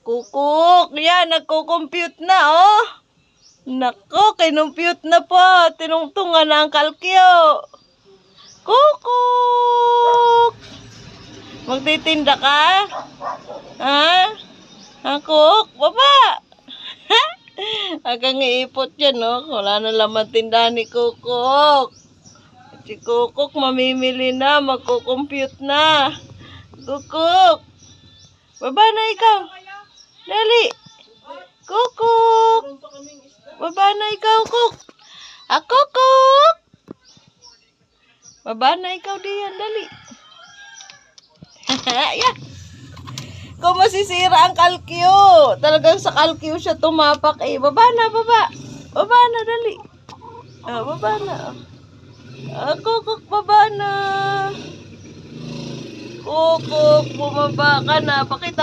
Kukuk, yan, nagko-compute na, oh. Nako, kinumpute na po. Tinungtungan na ang kalkyo. Kukuk! Magtitinda ka? Ha? Kuk, baba! Agang iipot yan, no? Wala na laman tindahan ni Kukuk. Si Kukuk mamimili na, magko-compute na. Kukuk! Baba na ikaw. Dali. Kukuk! Baba na ikaw, Kuk. Kuk! Baba na ikaw diyan, dali. Yeah. Kung masisira ang kalkyo. Talagang sa kalkyo siya tumapak eh. Baba na, baba. Baba na, dali. Baba na. Kukuk, baba na. Kukuk, bumaba ka na. Pakita